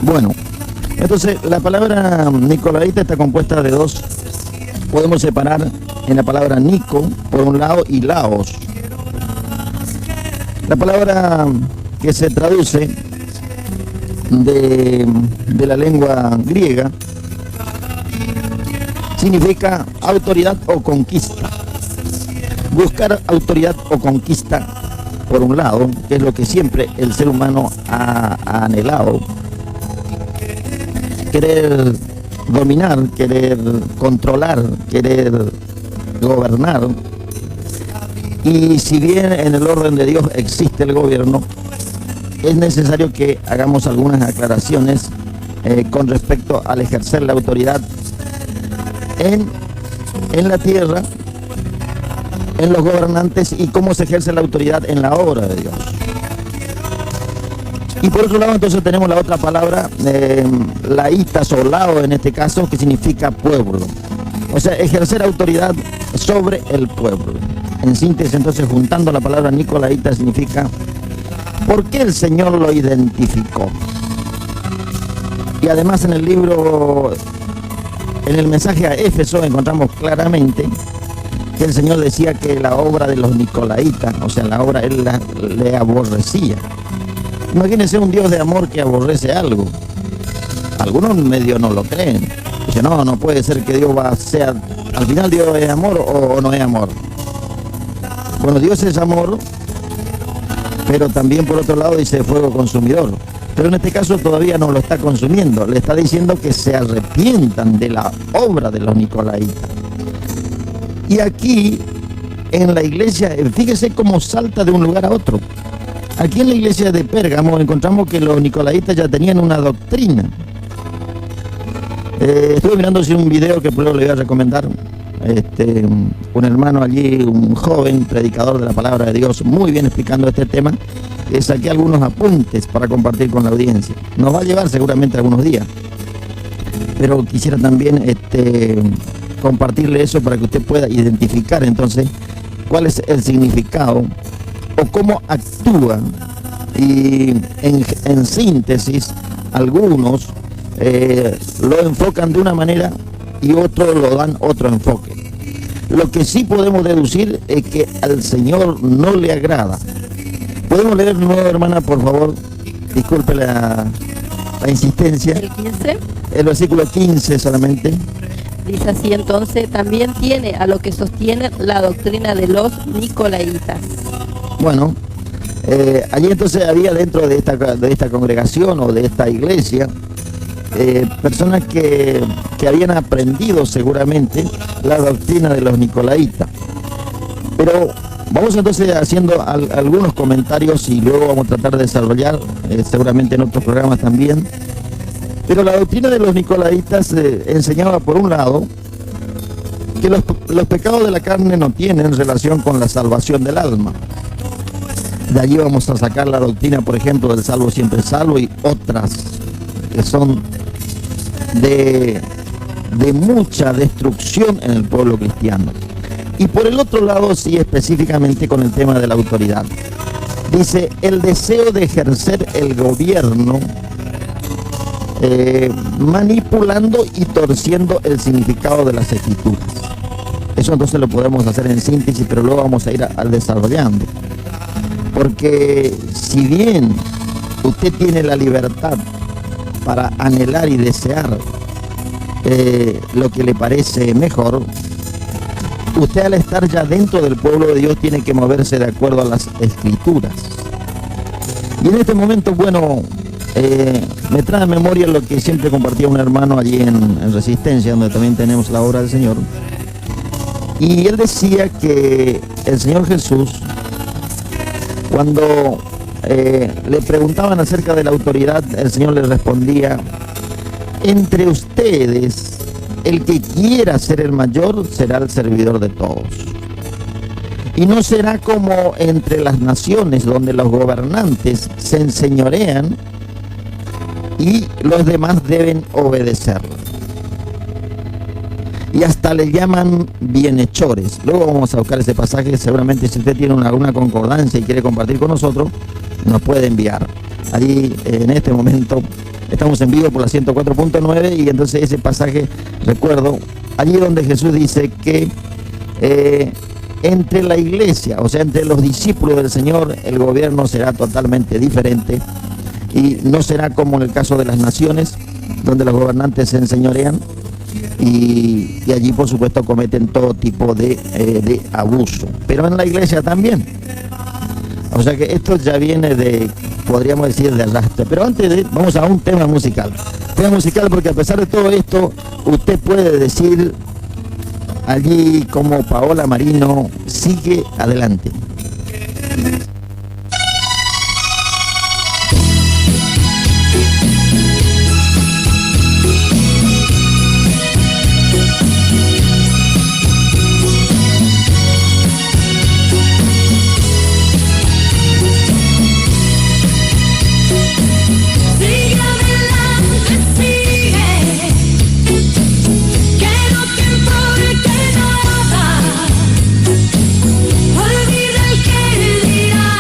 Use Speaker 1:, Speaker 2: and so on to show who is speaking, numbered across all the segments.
Speaker 1: Bueno, entonces la palabra nicolaíta está compuesta de dos. Podemos separar en la palabra Nico, por un lado, y Laos. La palabra que se traduce de la lengua griega significa autoridad o conquista. Buscar autoridad o conquista, por un lado, que es lo que siempre el ser humano ha anhelado. Querer dominar, querer controlar, querer gobernar. Y si bien en el orden de Dios existe el gobierno, es necesario que hagamos algunas aclaraciones con respecto al ejercer la autoridad en la tierra, en los gobernantes, y cómo se ejerce la autoridad en la obra de Dios. Y por otro lado, entonces tenemos la otra palabra, laítas o lao en este caso, que significa pueblo. O sea, ejercer autoridad sobre el pueblo. En síntesis, entonces, juntando la palabra nicolaíta significa ¿por qué el Señor lo identificó? Y además en el libro, en el mensaje a Éfeso, encontramos claramente que el Señor decía que la obra de los nicolaítas, o sea, la obra él le aborrecía. Imagínense un Dios de amor que aborrece algo. Algunos medio no lo creen. Dicen, no puede ser que Dios sea, al final Dios es amor o no es amor. Bueno, Dios es amor, pero también por otro lado dice fuego consumidor. Pero en este caso todavía no lo está consumiendo, le está diciendo que se arrepientan de la obra de los nicolaítas. Y aquí en la iglesia, fíjese cómo salta de un lugar a otro. Aquí en la iglesia de Pérgamo encontramos que los nicolaítas ya tenían una doctrina. Estuve mirando un video que luego le voy a recomendar. Un hermano allí, un joven predicador de la palabra de Dios, muy bien explicando este tema. Saqué algunos apuntes para compartir con la audiencia. Nos va a llevar seguramente algunos días, pero quisiera también compartirle eso para que usted pueda identificar entonces cuál es el significado o cómo actúa. Y en síntesis, algunos lo enfocan de una manera y otros lo dan otro enfoque. Lo que sí podemos deducir es que al Señor no le agrada. ¿Podemos leer de nuevo, hermana, por favor? Disculpe la insistencia.
Speaker 2: El 15.
Speaker 1: El versículo 15 solamente.
Speaker 2: Dice así: entonces también tiene a lo que sostiene la doctrina de los nicolaítas.
Speaker 1: Bueno, allí entonces había dentro de esta congregación o de esta iglesia personas que habían aprendido seguramente la doctrina de los nicolaítas. Pero vamos entonces haciendo algunos comentarios y luego vamos a tratar de desarrollar seguramente en otros programas también. Pero la doctrina de los nicolaítas enseñaba, por un lado, que los pecados de la carne no tienen relación con la salvación del alma. De allí vamos a sacar la doctrina, por ejemplo, del salvo siempre salvo y otras que son de mucha destrucción en el pueblo cristiano. Y por el otro lado, sí, específicamente con el tema de la autoridad. Dice, el deseo de ejercer el gobierno manipulando y torciendo el significado de las escrituras. Eso entonces lo podemos hacer en síntesis, pero luego vamos a ir al desarrollando. Porque si bien usted tiene la libertad para anhelar y desear lo que le parece mejor, usted al estar ya dentro del pueblo de Dios tiene que moverse de acuerdo a las escrituras. Y en este momento, bueno, me trae a memoria lo que siempre compartía un hermano allí en Resistencia, donde también tenemos la obra del Señor. Y él decía que el Señor Jesús, cuando le preguntaban acerca de la autoridad, el Señor le respondía: entre ustedes, el que quiera ser el mayor será el servidor de todos. Y no será como entre las naciones, donde los gobernantes se enseñorean y los demás deben obedecerlo. Y hasta le llaman bienhechores. Luego vamos a buscar ese pasaje. Seguramente si usted tiene alguna concordancia y quiere compartir con nosotros, nos puede enviar. Allí en este momento Estamos en vivo por la 104.9 y entonces ese pasaje, recuerdo, allí donde Jesús dice que entre la iglesia, o sea, entre los discípulos del Señor, el gobierno será totalmente diferente y no será como en el caso de las naciones, donde los gobernantes se enseñorean y allí por supuesto cometen todo tipo de abuso, pero en la iglesia también. O sea que esto ya viene de, podríamos decir, de arrastre. Pero antes vamos a un tema musical. Tema musical porque a pesar de todo esto, usted puede decir allí como Paola Marino, sigue adelante.
Speaker 3: Olvida el que dirá.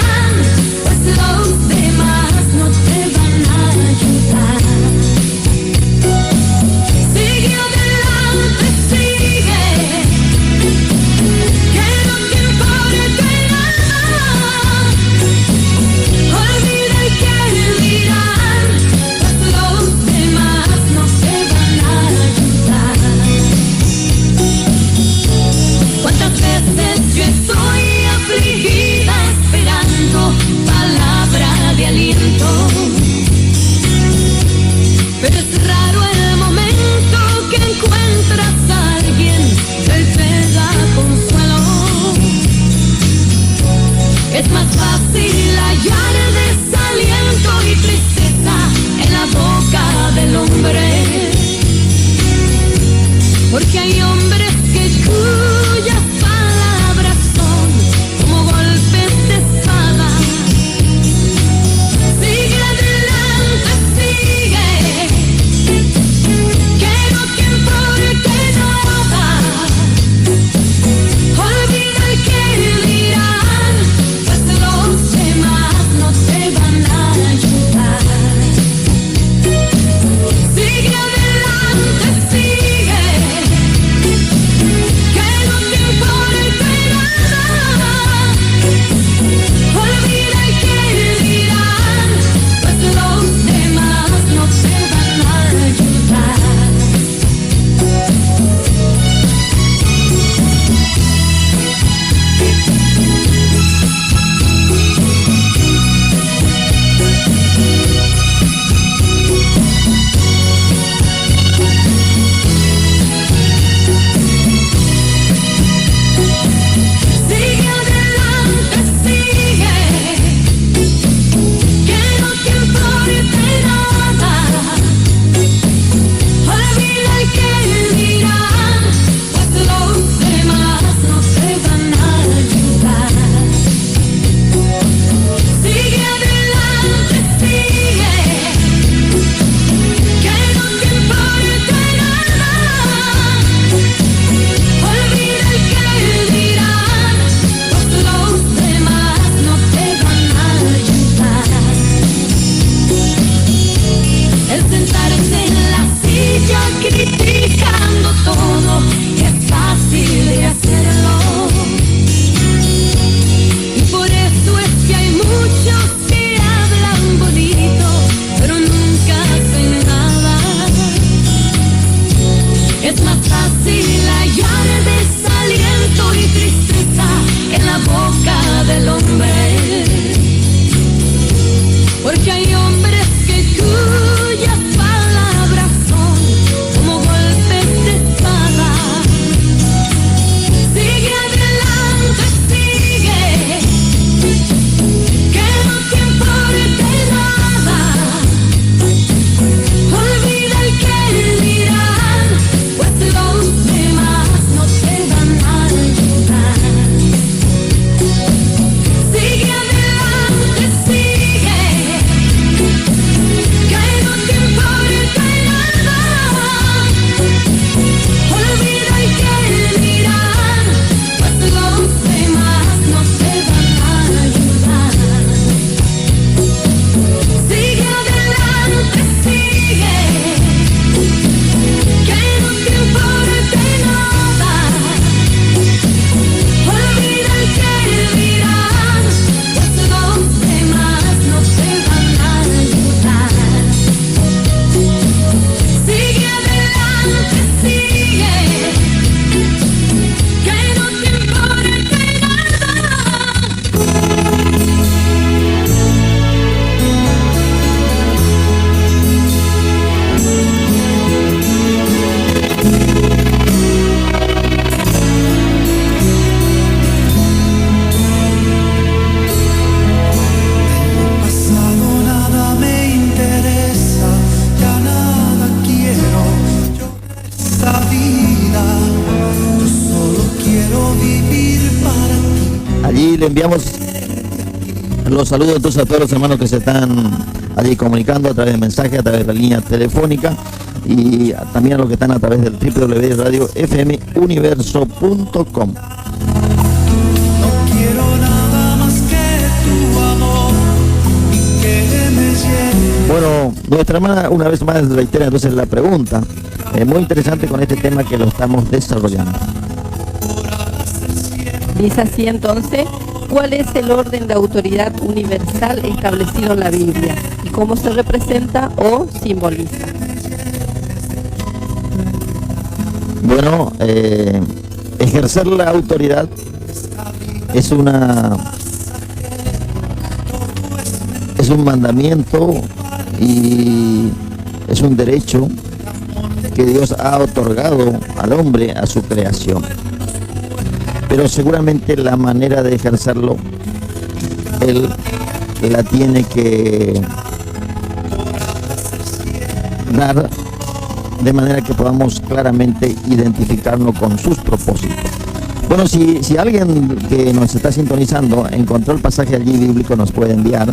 Speaker 1: enviamos los saludos entonces a todos los hermanos que se están allí comunicando a través de mensajes, a través de la línea telefónica, y también a los que están a través del www.radiofmuniverso.com. Bueno, nuestra hermana una vez más reitera entonces la pregunta, muy interesante con este tema que lo estamos desarrollando.
Speaker 2: Dice así entonces: ¿cuál es el orden de autoridad universal establecido en la Biblia y cómo se representa o simboliza?
Speaker 1: Bueno, ejercer la autoridad es un mandamiento y es un derecho que Dios ha otorgado al hombre, a su creación. Pero seguramente la manera de ejercerlo, él la tiene que dar de manera que podamos claramente identificarnos con sus propósitos. Bueno, si alguien que nos está sintonizando encontró el pasaje allí bíblico, nos puede enviar,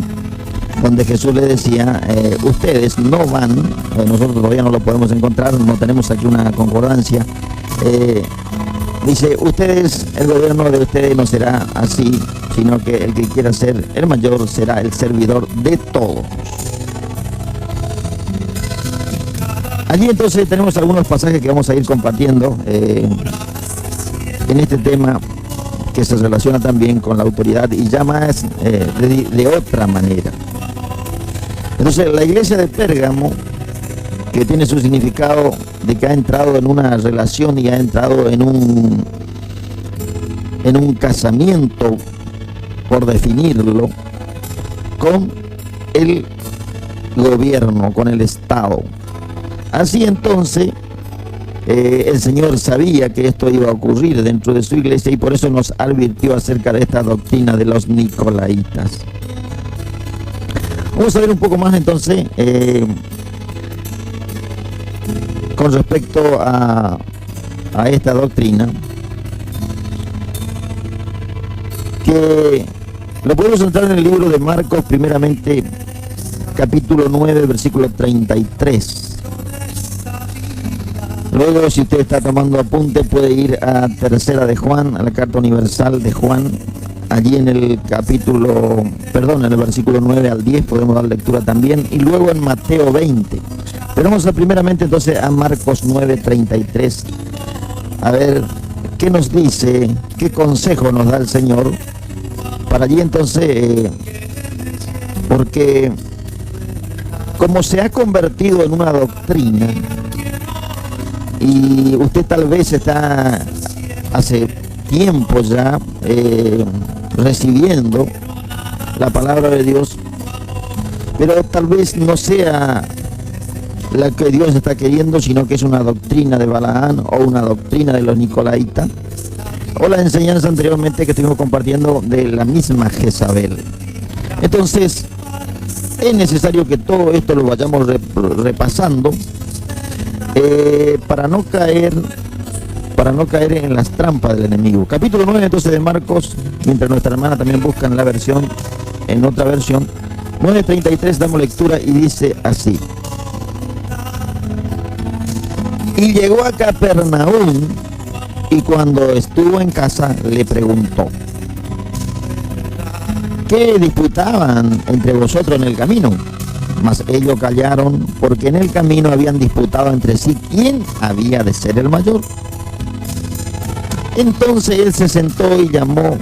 Speaker 1: donde Jesús le decía, ustedes no van, nosotros todavía no lo podemos encontrar, no tenemos aquí una concordancia, dice, ustedes, el gobierno de ustedes no será así, sino que el que quiera ser el mayor será el servidor de todos. Allí entonces tenemos algunos pasajes que vamos a ir compartiendo en este tema que se relaciona también con la autoridad y ya más de otra manera. Entonces la iglesia de Pérgamo, que tiene su significado de que ha entrado en una relación y ha entrado en un casamiento, por definirlo, con el gobierno, con el Estado. Así entonces, el Señor sabía que esto iba a ocurrir dentro de su iglesia y por eso nos advirtió acerca de esta doctrina de los nicolaitas. Vamos a ver un poco más entonces con respecto a esta doctrina, que lo podemos encontrar en el libro de Marcos, primeramente capítulo 9, versículo 33. Luego, si usted está tomando apunte, puede ir a Tercera de Juan, a la carta universal de Juan, allí en el en el versículo 9 al 10 podemos dar lectura también, y luego en Mateo 20. Pero vamos a primeramente entonces a Marcos 9, 33, a ver qué nos dice, qué consejo nos da el Señor, para allí entonces, porque como se ha convertido en una doctrina, y usted tal vez está hace tiempo ya recibiendo la palabra de Dios, pero tal vez no sea la que Dios está queriendo, sino que es una doctrina de Balaán o una doctrina de los nicolaitas, o la enseñanza anteriormente que estuvimos compartiendo de la misma Jezabel. Entonces es necesario que todo esto lo vayamos repasando, para no caer en las trampas del enemigo. Capítulo 9 entonces de Marcos, mientras nuestra hermana también busca en otra versión, 9:33 damos lectura y dice así: y llegó a Capernaum, y cuando estuvo en casa le preguntó, ¿qué disputaban entre vosotros en el camino? Mas ellos callaron, porque en el camino habían disputado entre sí quién había de ser el mayor. Entonces él se sentó y llamó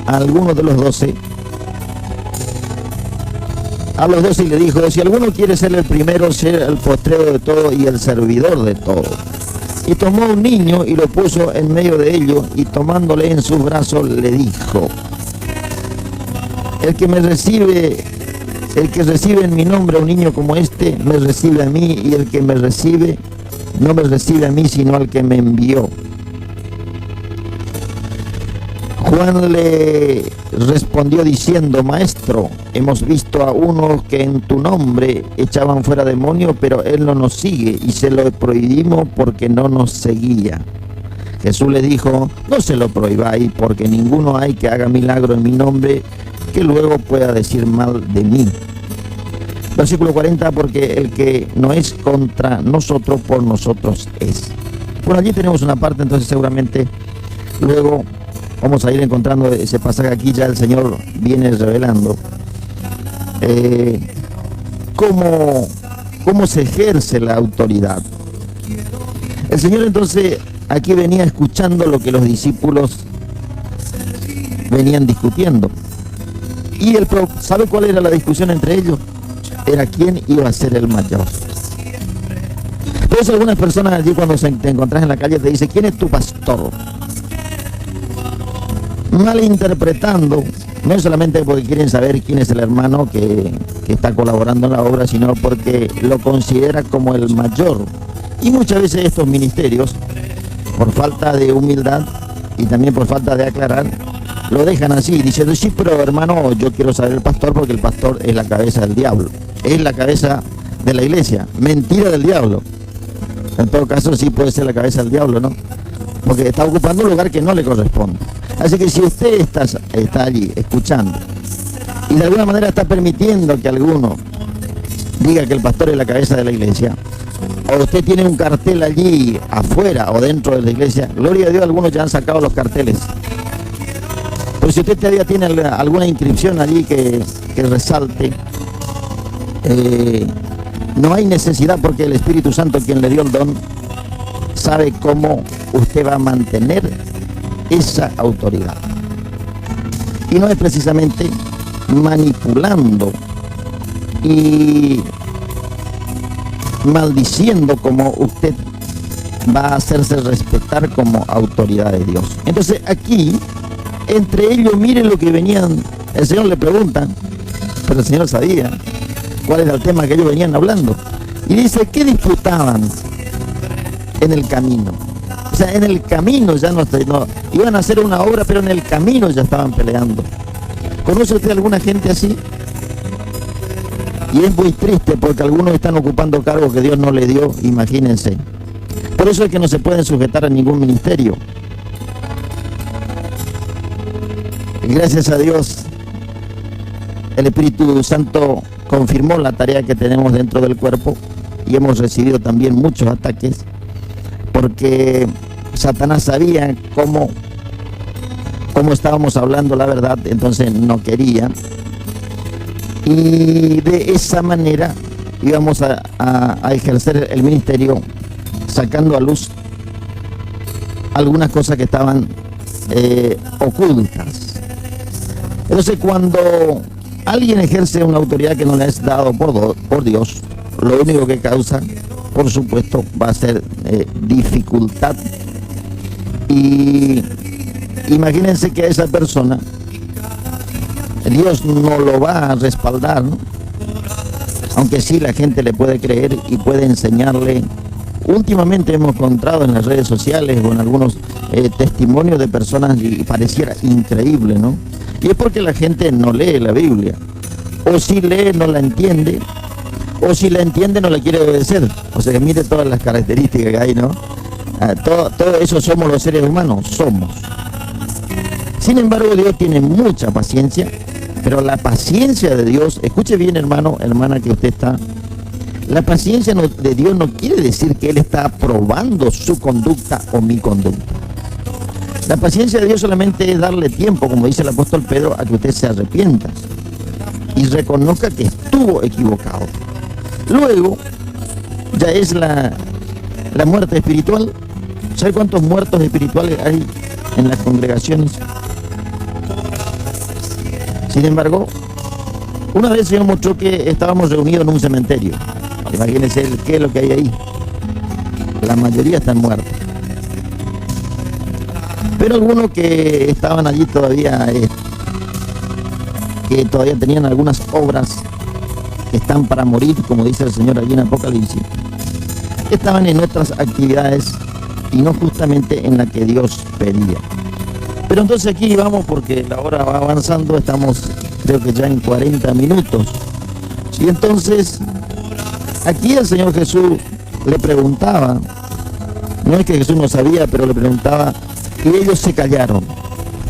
Speaker 1: a algunos de los 12, y le dijo, si alguno quiere ser el primero, ser el postrero de todo y el servidor de todo. Y tomó un niño y lo puso en medio de ellos, y tomándole en sus brazos le dijo, el que recibe en mi nombre a un niño como este, me recibe a mí, y el que me recibe, no me recibe a mí, sino al que me envió. Juan le respondió diciendo, Maestro, hemos visto a unos que en tu nombre echaban fuera demonios, pero él no nos sigue, y se lo prohibimos porque no nos seguía. Jesús le dijo: no se lo prohibáis, porque ninguno hay que haga milagro en mi nombre que luego pueda decir mal de mí. Versículo 40, porque el que no es contra nosotros, por nosotros es. Bueno, allí tenemos una parte, entonces seguramente luego vamos a ir encontrando ese pasaje. Aquí ya el Señor viene revelando cómo se ejerce la autoridad. El Señor entonces aquí venía escuchando lo que los discípulos venían discutiendo. Y ¿sabe cuál era la discusión entre ellos? Era quién iba a ser el mayor. Por eso algunas personas allí, cuando te encontrás en la calle, te dicen: ¿quién es tu pastor? Malinterpretando, no solamente porque quieren saber quién es el hermano que está colaborando en la obra, sino porque lo considera como el mayor. Y muchas veces estos ministerios, por falta de humildad y también por falta de aclarar, lo dejan así, diciendo: sí, pero hermano, yo quiero saber el pastor, porque el pastor es la cabeza del diablo, es la cabeza de la iglesia. Mentira del diablo. En todo caso sí puede ser la cabeza del diablo, ¿no? Porque está ocupando un lugar que no le corresponde. Así que si usted está allí escuchando y de alguna manera está permitiendo que alguno diga que el pastor es la cabeza de la iglesia, o usted tiene un cartel allí afuera o dentro de la iglesia, gloria a Dios, algunos ya han sacado los carteles. Pero si usted todavía tiene alguna inscripción allí que resalte, no hay necesidad, porque el Espíritu Santo, quien le dio el don, sabe cómo usted va a mantener esa autoridad. Y no es precisamente manipulando y maldiciendo como usted va a hacerse respetar como autoridad de Dios. Entonces aquí, entre ellos, miren lo que venían. El Señor le pregunta, pero el Señor sabía cuál era el tema que ellos venían hablando, y dice: ¿qué disputaban en el camino? O sea, en el camino ya no iban a hacer una obra, pero en el camino ya estaban peleando. ¿Conoce usted alguna gente así? Y es muy triste, porque algunos están ocupando cargos que Dios no le dio, imagínense. Por eso es que no se pueden sujetar a ningún ministerio. Gracias a Dios, el Espíritu Santo confirmó la tarea que tenemos dentro del cuerpo, y hemos recibido también muchos ataques, porque Satanás sabía cómo estábamos hablando la verdad, entonces no quería, y de esa manera íbamos a ejercer el ministerio, sacando a luz algunas cosas que estaban ocultas. Entonces, cuando alguien ejerce una autoridad que no le es dado por Dios, lo único que causa, por supuesto, va a ser dificultad. Y imagínense que a esa persona Dios no lo va a respaldar, ¿no? Aunque sí la gente le puede creer y puede enseñarle. Últimamente hemos encontrado en las redes sociales o en algunos testimonios de personas, y pareciera increíble, ¿no? Y es porque la gente no lee la Biblia, o si lee no la entiende, o si la entiende no la quiere obedecer. O sea, que mire todas las características que hay, ¿no? Todo eso somos los seres humanos, somos. Sin embargo, Dios tiene mucha paciencia, pero la paciencia de Dios, escuche bien, hermano, hermana, que usted está, la paciencia de Dios no quiere decir que Él está aprobando su conducta o mi conducta. La paciencia de Dios solamente es darle tiempo, como dice el apóstol Pedro, a que usted se arrepienta y reconozca que estuvo equivocado. Luego, ya es la muerte espiritual. ¿Sabe cuántos muertos espirituales hay en las congregaciones? Sin embargo, una vez el Señor mostró que estábamos reunidos en un cementerio. Imagínense qué es lo que hay ahí. La mayoría están muertos. Pero algunos que estaban allí todavía, que todavía tenían algunas obras que están para morir, como dice el Señor allí en Apocalipsis, estaban en otras actividades y no justamente en la que Dios pedía. Pero entonces aquí vamos, porque la hora va avanzando, estamos creo que ya en 40 minutos. Y entonces aquí el Señor Jesús le preguntaba No es que Jesús no sabía, pero le preguntaba, y ellos se callaron,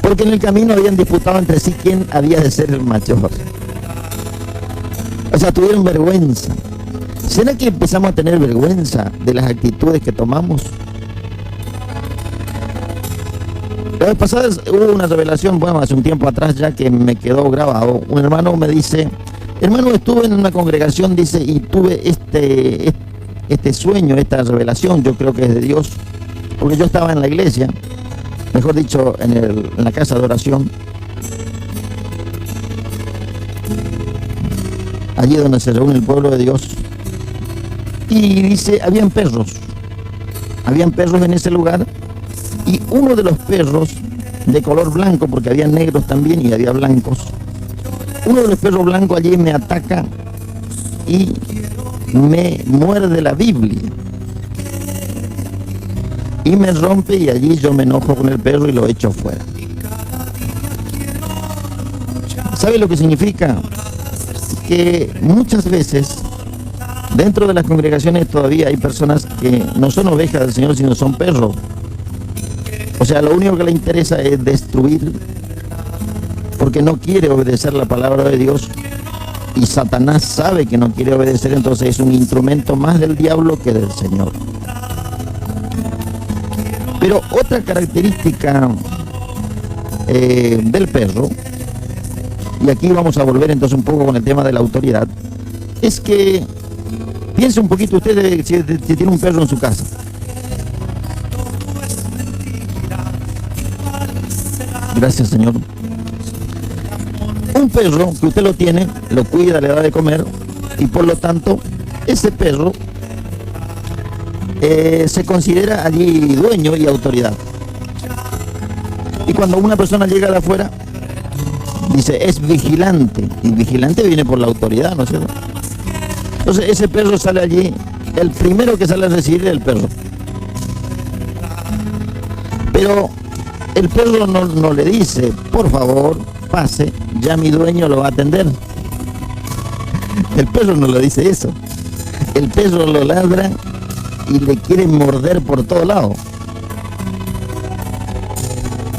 Speaker 1: porque en el camino habían disputado entre sí quién había de ser el mayor. O sea, tuvieron vergüenza. ¿Será que empezamos a tener vergüenza de las actitudes que tomamos? La vez pasada hubo una revelación, bueno, hace un tiempo atrás ya, que me quedó grabado. Un hermano me dice, hermano, estuve en una congregación, dice, y tuve este sueño, esta revelación, yo creo que es de Dios, porque yo estaba en la iglesia, mejor dicho, en la casa de oración, allí donde se reúne el pueblo de Dios, y dice, habían perros en ese lugar, y uno de los perros de color blanco, porque había negros también y había blancos, uno de los perros blancos allí me ataca y me muerde la Biblia y me rompe, y allí yo me enojo con el perro y lo echo fuera. ¿Sabe lo que significa? Que muchas veces dentro de las congregaciones todavía hay personas que no son ovejas del Señor, sino son perros. O sea, lo único que le interesa es destruir, porque no quiere obedecer la palabra de Dios, y Satanás sabe que no quiere obedecer, entonces es un instrumento más del diablo que del Señor. Pero otra característica del perro, y aquí vamos a volver entonces un poco con el tema de la autoridad, es que piense un poquito usted si tiene un perro en su casa. Gracias, Señor. Un perro que usted lo tiene, lo cuida, le da de comer, y por lo tanto ese perro se considera allí dueño y autoridad. Y cuando una persona llega de afuera, dice, es vigilante, y vigilante viene por la autoridad, ¿no es cierto? Entonces ese perro sale allí, el primero que sale a recibir es el perro. Pero el perro no le dice, por favor, pase, ya mi dueño lo va a atender. El perro no le dice eso. El perro lo ladra y le quiere morder por todo lado.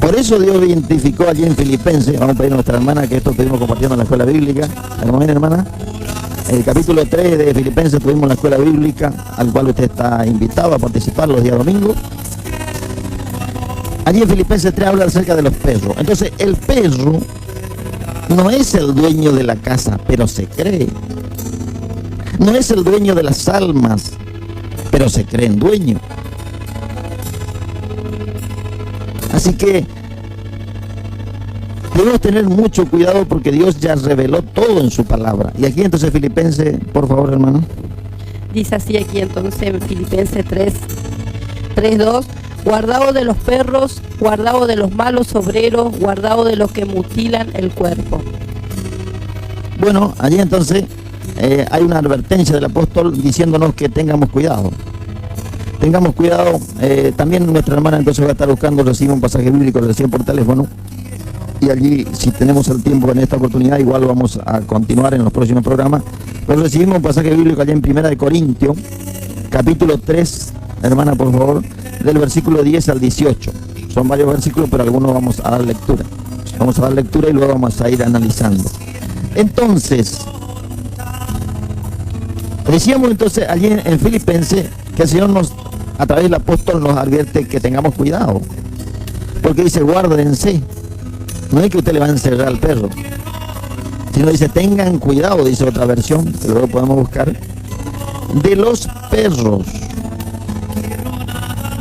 Speaker 1: Por eso Dios identificó allí en Filipenses, vamos a pedir a nuestra hermana, que esto estuvimos compartiendo en la escuela bíblica, hermana, en el capítulo 3 de Filipenses tuvimos la escuela bíblica, al cual usted está invitado a participar los días domingos. Allí en Filipenses 3 habla acerca de los perros. Entonces el perro no es el dueño de la casa, pero se cree. No es el dueño de las almas, pero se creen dueño. Así que debemos tener mucho cuidado, porque Dios ya reveló todo en su palabra. Y aquí entonces Filipenses, por favor, hermano.
Speaker 2: Dice así aquí entonces en Filipenses 3:2, guardaos de los perros, guardaos de los malos obreros, guardaos de los que mutilan el cuerpo.
Speaker 1: Bueno, allí entonces hay una advertencia del apóstol diciéndonos que tengamos cuidado. Tengamos cuidado. También nuestra hermana entonces va a estar buscando, recibe un pasaje bíblico recién por teléfono. Y allí, si tenemos el tiempo en esta oportunidad, igual vamos a continuar en los próximos programas. Pero recibimos un pasaje bíblico allí en 1 Corintios, capítulo 3, hermana, por favor, del versículo 10 al 18. Son varios versículos, pero algunos vamos a dar lectura. Vamos a dar lectura y luego vamos a ir analizando. Entonces, decíamos entonces allí en Filipenses que el Señor a través del apóstol nos advierte que tengamos cuidado. Porque dice, guárdense. No es que usted le va a encerrar al perro, sino dice, tengan cuidado, dice otra versión, que luego podemos buscar, de los perros.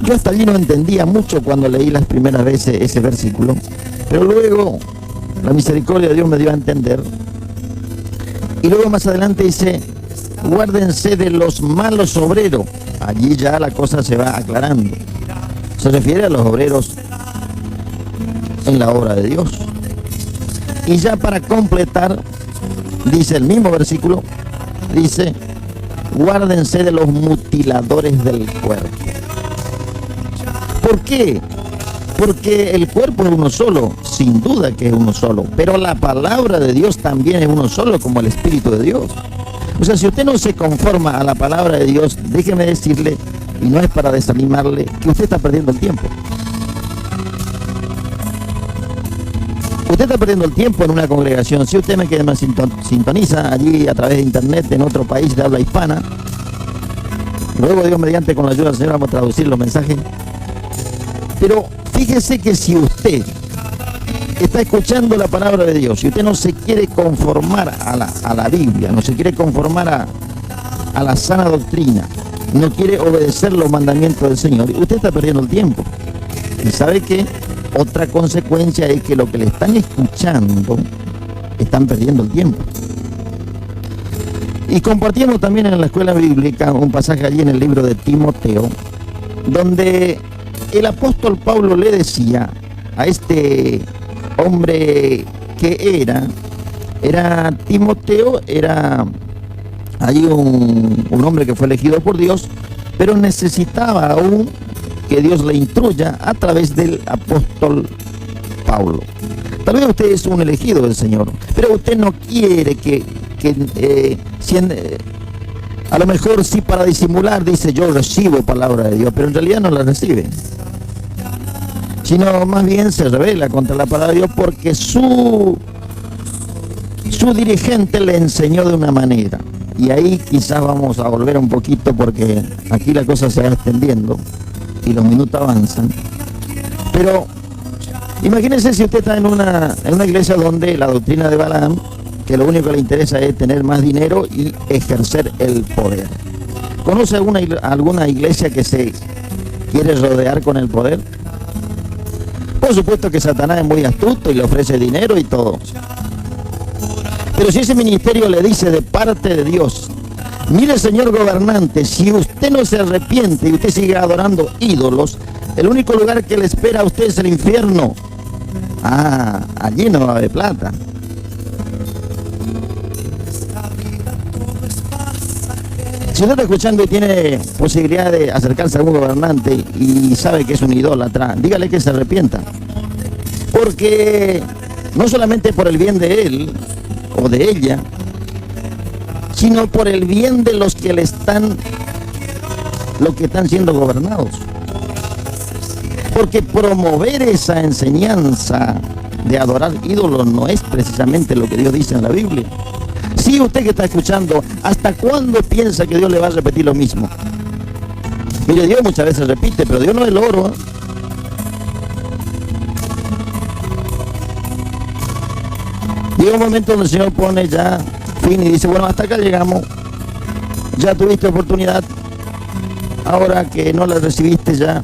Speaker 1: Yo hasta allí no entendía mucho cuando leí las primeras veces ese versículo, pero luego la misericordia de Dios me dio a entender. Y luego más adelante dice, guárdense de los malos obreros. Allí ya la cosa se va aclarando. Se refiere a los obreros en la obra de Dios. Y ya para completar, dice el mismo versículo, dice, guárdense de los mutiladores del cuerpo. ¿Por qué? Porque el cuerpo es uno solo, sin duda que es uno solo, pero la palabra de Dios también es uno solo, como el Espíritu de Dios. O sea, si usted no se conforma a la palabra de Dios, déjeme decirle y no es para desanimarle, que usted está perdiendo el tiempo. Usted está perdiendo el tiempo en una congregación. Si usted me sintoniza allí a través de internet en otro país de habla hispana, luego Dios mediante, con la ayuda del Señor, vamos a traducir los mensajes. Pero fíjese que si usted está escuchando la palabra de Dios y usted no se quiere conformar a la Biblia, no se quiere conformar a la sana doctrina, no quiere obedecer los mandamientos del Señor, usted está perdiendo el tiempo. Y sabe que otra consecuencia es que lo que le están escuchando están perdiendo el tiempo. Y compartimos también en la escuela bíblica un pasaje allí en el libro de Timoteo, donde el apóstol Pablo le decía a este hombre que era Timoteo, era allí un hombre que fue elegido por Dios, pero necesitaba aún que Dios le instruya a través del apóstol Pablo. Tal vez usted es un elegido del Señor, pero usted no quiere a lo mejor sí, para disimular, dice: yo recibo palabra de Dios, pero en realidad no la recibe, sino más bien se rebela contra la palabra de Dios porque su dirigente le enseñó de una manera. Y ahí quizás vamos a volver un poquito, porque aquí la cosa se va extendiendo y los minutos avanzan. Pero imagínense si usted está en una iglesia donde la doctrina de Balaam, que lo único que le interesa es tener más dinero y ejercer el poder. ¿Conoce alguna iglesia que se quiere rodear con el poder? Por supuesto que Satanás es muy astuto y le ofrece dinero y todo. Pero si ese ministerio le dice de parte de Dios: mire, señor gobernante, si usted no se arrepiente y usted sigue adorando ídolos, el único lugar que le espera a usted es el infierno. Allí no va a haber plata. Si usted está escuchando y tiene posibilidad de acercarse a algún gobernante y sabe que es un idólatra, dígale que se arrepienta. Porque no solamente por el bien de él o de ella, sino por el bien de los que están siendo gobernados. Porque promover esa enseñanza de adorar ídolos no es precisamente lo que Dios dice en la Biblia. Sí, usted que está escuchando, ¿hasta cuándo piensa que Dios le va a repetir lo mismo? Mire, Dios muchas veces repite, pero Dios no es el oro, ¿eh? Llega un momento donde el Señor pone ya fin y dice: bueno, hasta acá llegamos, ya tuviste oportunidad, ahora que no la recibiste ya,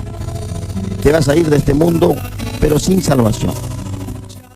Speaker 1: te vas a ir de este mundo, pero sin salvación.